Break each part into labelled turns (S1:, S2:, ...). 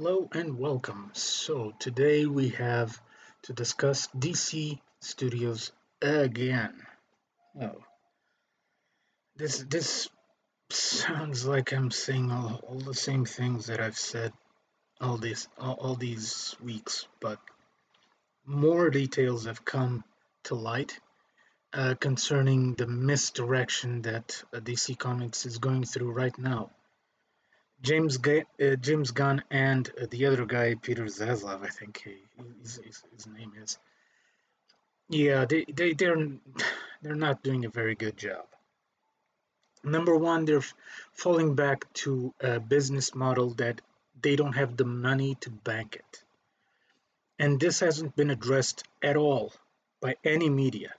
S1: Hello and welcome. So today we have to discuss DC Studios again. Oh, this sounds like I'm saying all the same things that I've said all these weeks, but more details have come to light concerning the misdirection that DC Comics is going through right now. James Gunn and the other guy, Peter Zaslav, I think his name is. Yeah, they're not doing a very good job. Number one, they're falling back to a business model that they don't have the money to bank it, and this hasn't been addressed at all by any media.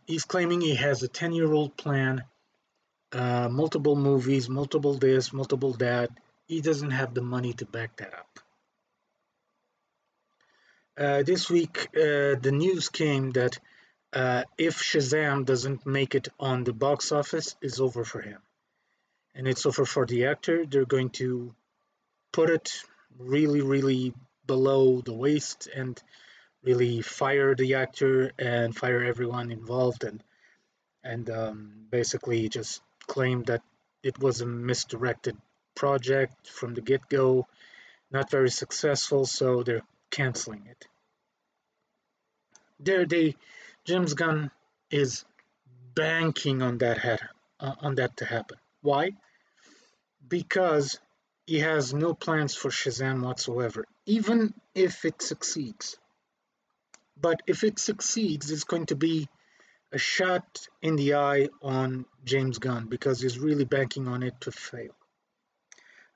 S1: He's claiming he has a 10-year-old plan, multiple movies, multiple this, multiple that. He doesn't have the money to back that up. This week, the news came that if Shazam doesn't make it on the box office, it's over for him. And it's over for the actor. They're going to put it really, really below the waist and really fire the actor and fire everyone involved and basically just claim that it was a misdirected project from the get-go, not very successful, so they're canceling it. They James Gunn is banking on that to happen. Why? Because he has no plans for Shazam whatsoever, even if it succeeds. But if it succeeds, it's going to be a shot in the eye on James Gunn because he's really banking on it to fail.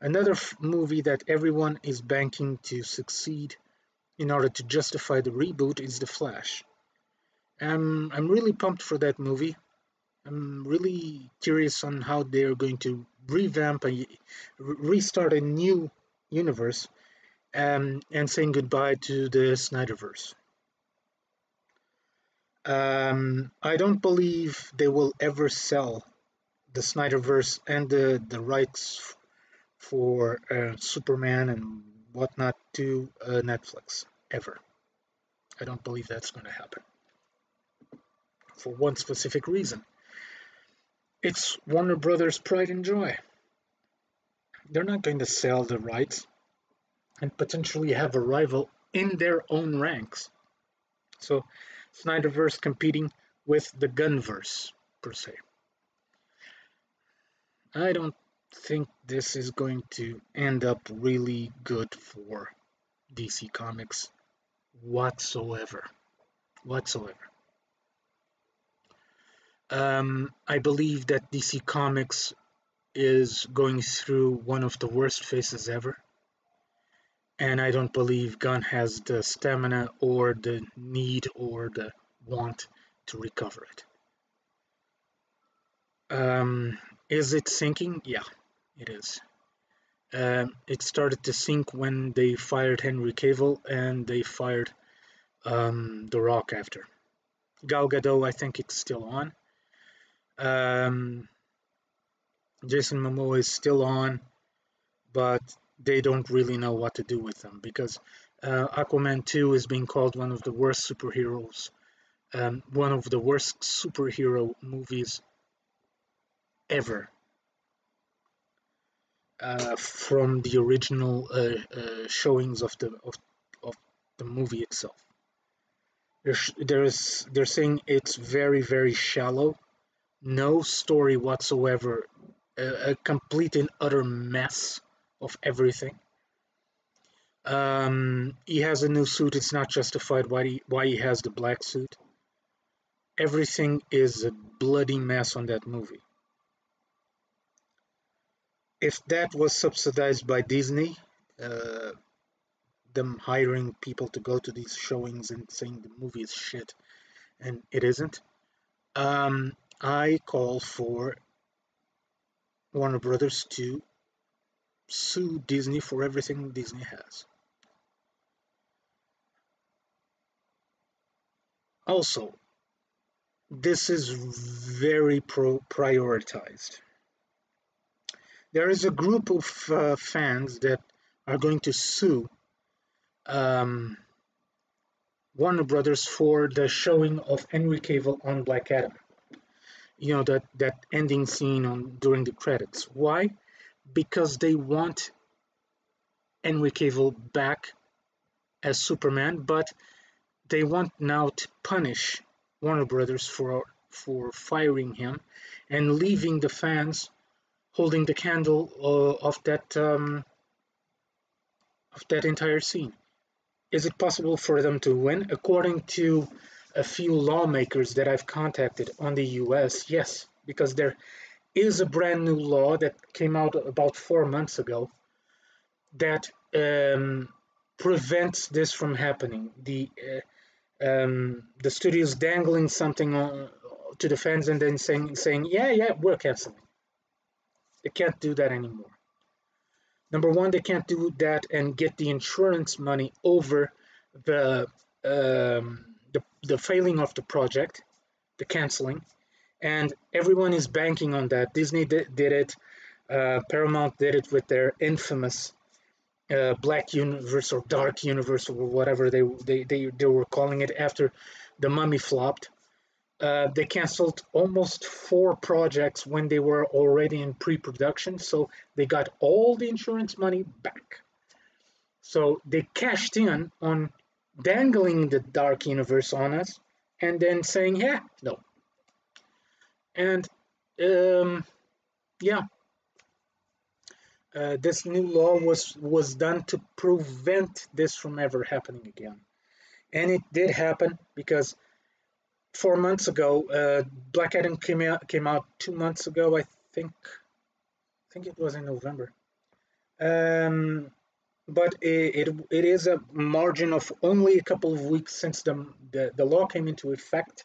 S1: Another movie that everyone is banking to succeed in order to justify the reboot is The Flash. I'm really pumped for that movie. I'm really curious on how they're going to revamp and restart a new universe and saying goodbye to the Snyderverse. I don't believe they will ever sell the Snyderverse and the rights for Superman and whatnot to Netflix ever. I don't believe that's going to happen for one specific reason. It's Warner Brothers' pride and joy. They're not going to sell the rights and potentially have a rival in their own ranks. So Snyderverse competing with the Gunverse per se. I don't think this is going to end up really good for DC Comics whatsoever. Whatsoever. I believe that DC Comics is going through one of the worst phases ever. And I don't believe Gunn has the stamina or the need or the want to recover it. Is it sinking? Yeah, it is. It started to sink when they fired Henry Cavill and they fired The Rock after. Gal Gadot, I think it's still on. Jason Momoa is still on, but they don't really know what to do with them because Aquaman 2 is being called one of the worst superheroes, one of the worst superhero movies ever. From the original showings of the movie itself. They're saying it's very, very shallow, no story whatsoever, a complete and utter mess of everything. He has a new suit. It's not justified why he has the black suit. Everything is a bloody mess on that movie. If that was subsidized by Disney, them hiring people to go to these showings and saying the movie is shit, and it isn't, I call for Warner Brothers to sue Disney for everything Disney has. Also, this is very prioritized. There is a group of fans that are going to sue um, Warner Brothers for the showing of Henry Cavill on Black Adam. You know, that ending scene on during the credits. Why? Because they want Henry Cavill back as Superman, but they want now to punish Warner Brothers for firing him and leaving the fans holding the candle of that entire scene. Is it possible for them to win? According to a few lawmakers that I've contacted on the US, yes, because there is a brand new law that came out about 4 months ago that prevents this from happening. The studios dangling something to the fans and then saying, yeah, we're canceling. They can't do that anymore. Number one, they can't do that and get the insurance money over the the failing of the project, the canceling, and everyone is banking on that. Disney did it, Paramount did it with their infamous Black Universe or Dark Universe or whatever they were calling it after the Mummy flopped. They canceled almost 4 projects when they were already in pre-production, so they got all the insurance money back. So they cashed in on dangling the Dark Universe on us and then saying, yeah, no. And yeah, this new law was done to prevent this from ever happening again. And it did happen because 4 months ago, Black Adam came out 2 months ago, I think it was in November. But it is a margin of only a couple of weeks since the law came into effect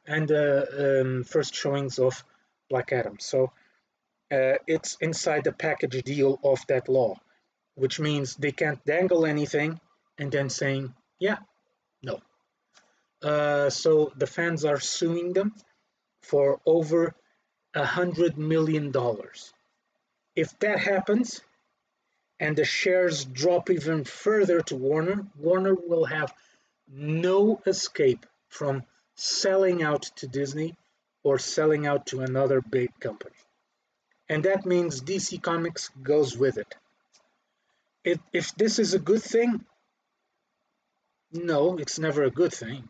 S1: and the first showings of Black Adam. So it's inside the package deal of that law, which means they can't dangle anything and then saying, yeah, no. So the fans are suing them for over $100 million. If that happens and the shares drop even further to Warner, Warner will have no escape from selling out to Disney or selling out to another big company. And that means DC Comics goes with it. If this is a good thing, no, it's never a good thing.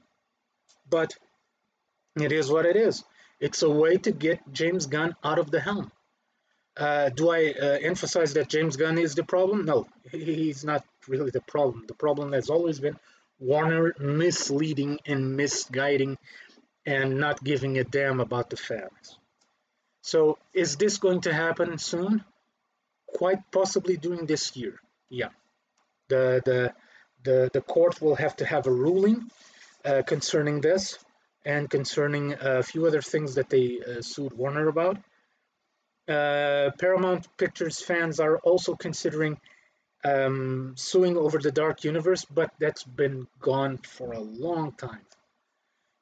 S1: But it is what it is. It's a way to get James Gunn out of the helm. Do I emphasize that James Gunn is the problem? No, he's not really the problem. The problem has always been Warner misleading and misguiding and not giving a damn about the fans. So is this going to happen soon? Quite possibly during this year. Yeah. The court will have to have a ruling concerning this and concerning a few other things that they sued Warner about. Paramount Pictures fans are also considering suing over the Dark Universe, but that's been gone for a long time.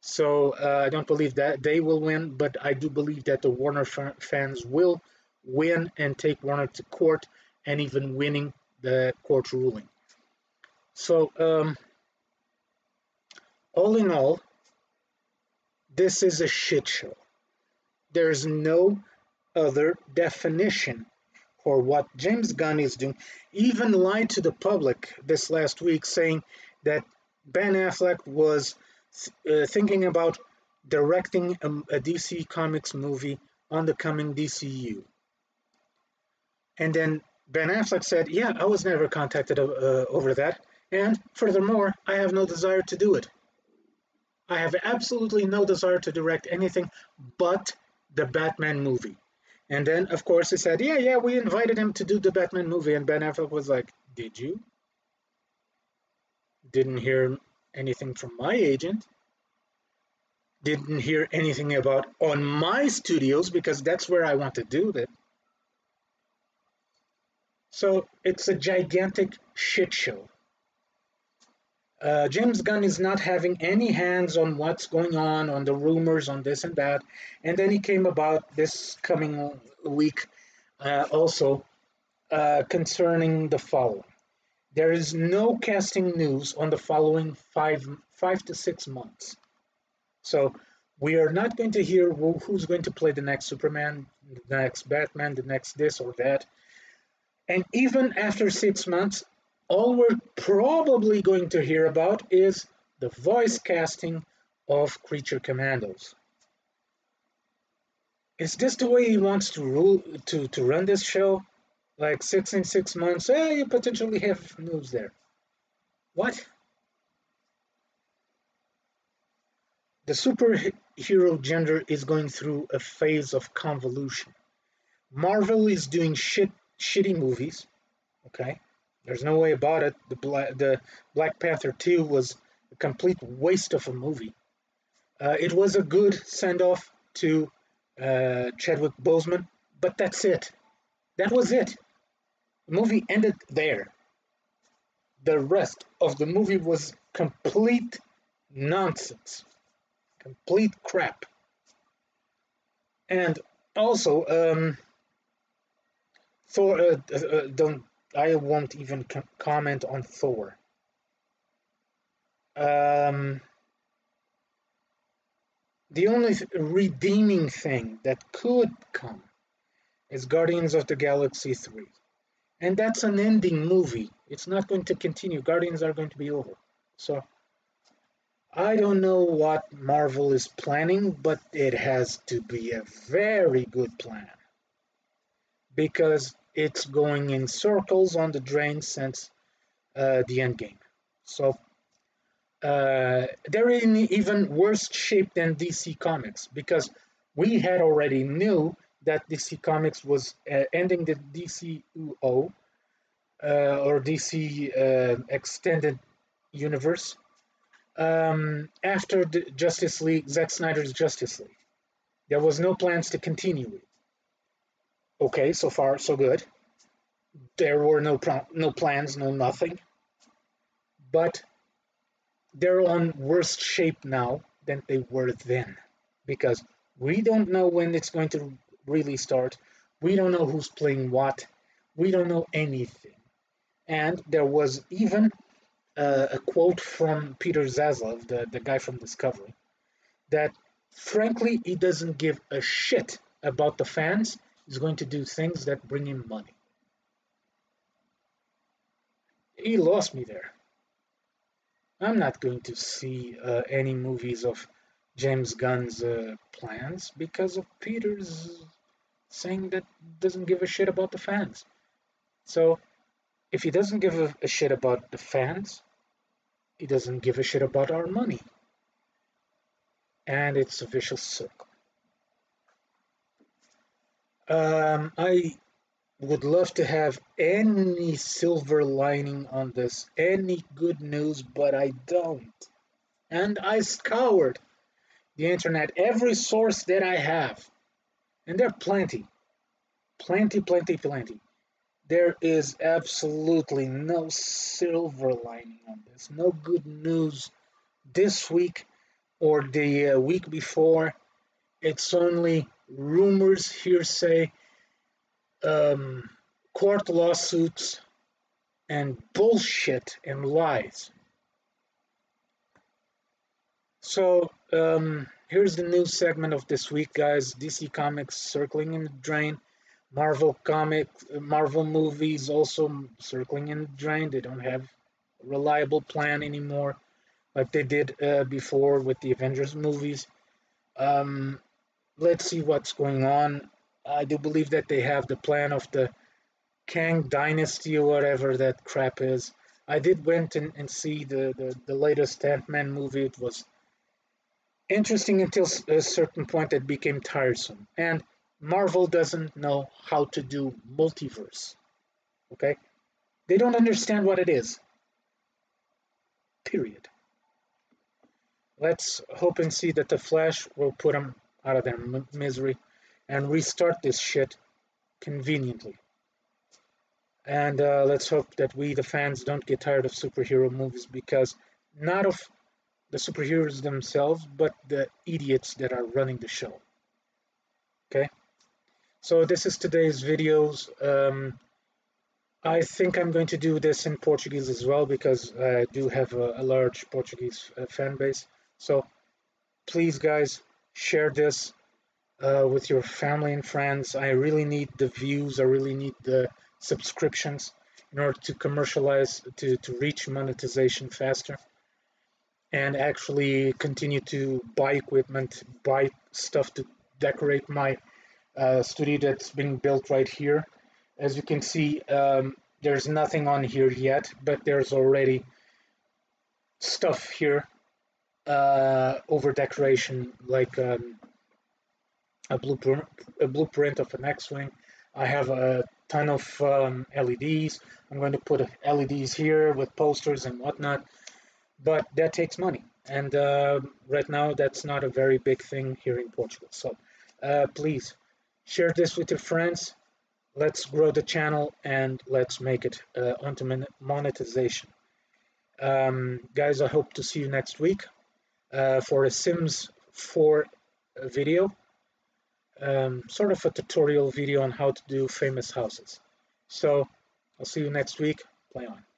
S1: So I don't believe that they will win, but I do believe that the Warner fans will win and take Warner to court and even winning the court ruling. So all in all, this is a shit show. There's no other definition for what James Gunn is doing. Even lied to the public this last week saying that Ben Affleck was thinking about directing a DC Comics movie on the coming DCU. And then Ben Affleck said, yeah, I was never contacted over that. And furthermore, I have no desire to do it. I have absolutely no desire to direct anything but the Batman movie. And then, of course, he said, yeah, we invited him to do the Batman movie. And Ben Affleck was like, did you? Didn't hear anything from my agent. Didn't hear anything about on my studios because that's where I want to do it. So it's a gigantic shit show. James Gunn is not having any hands on what's going on the rumors, on this and that. And then he came about this coming week Also, concerning the following. There is no casting news on the following five to 6 months. So we are not going to hear who's going to play the next Superman, the next Batman, the next this or that. And even after 6 months, all we're probably going to hear about is the voice casting of Creature Commandos. Is this the way he wants to run this show? Like 6 in 6 months, you potentially have news there. What? The superhero genre is going through a phase of convolution. Marvel is doing shitty movies. Okay, there's no way about it. The Black Panther 2 was a complete waste of a movie. It was a good send off to Chadwick Boseman, but that's it. That was it. The movie ended there. The rest of the movie was complete nonsense, complete crap. And also, Thor. Don't. I won't even comment on Thor. The only redeeming thing that could come is Guardians of the Galaxy 3. And that's an ending movie. It's not going to continue. Guardians are going to be over. So I don't know what Marvel is planning, but it has to be a very good plan. Because it's going in circles on the drain since the end game. So they're in even worse shape than DC Comics because we had already knew that DC Comics was ending the DCUO or DC Extended Universe after the Justice League, Zack Snyder's Justice League. There was no plans to continue it. Okay, so far so good. There were no plans, no nothing. But they're on worse shape now than they were then because we don't know when it's going to really start. We don't know who's playing what. We don't know anything. And there was even a quote from Peter Zaslav, the guy from Discovery, that frankly he doesn't give a shit about the fans. He's going to do things that bring him money. He lost me there. I'm not going to see any movies of James Gunn's plans because of Peter's saying that doesn't give a shit about the fans. So if he doesn't give a shit about the fans, he doesn't give a shit about our money. And it's a vicious circle. I would love to have any silver lining on this, any good news, but I don't. And I scoured the internet, every source that I have, and there are plenty. There is absolutely no silver lining on this, no good news this week or the week before. It's only rumors, hearsay, court lawsuits, and bullshit and lies. So here's the news segment of this week, guys. DC Comics circling in the drain. Marvel movies also circling in the drain. They don't have a reliable plan anymore like they did before with the Avengers movies. Let's see what's going on. I do believe that they have the plan of the Kang Dynasty or whatever that crap is. I did went and see the latest Ant-Man movie. It was interesting until a certain point that became tiresome. And Marvel doesn't know how to do multiverse. Okay? They don't understand what it is. Period. Let's hope and see that the Flash will put them out of their misery and restart this shit conveniently. And let's hope that we, the fans, don't get tired of superhero movies because not of the superheroes themselves, but the idiots that are running the show. Okay? So this is today's videos. I think I'm going to do this in Portuguese as well because I do have a large Portuguese fan base. So please, guys, share this with your family and friends. I really need the views. I really need the subscriptions in order to commercialize, to reach monetization faster, and actually continue to buy equipment, buy stuff to decorate my studio that's being built right here. As you can see, there's nothing on here yet, but there's already stuff here over decoration, like a blueprint of an X-wing. I have a ton of LEDs. I'm going to put LEDs here with posters and whatnot, but that takes money. And right now, that's not a very big thing here in Portugal. So please share this with your friends. Let's grow the channel and let's make it onto monetization. Guys, I hope to see you next week for a Sims 4 video, sort of a tutorial video on how to do famous houses. So I'll see you next week. Play on.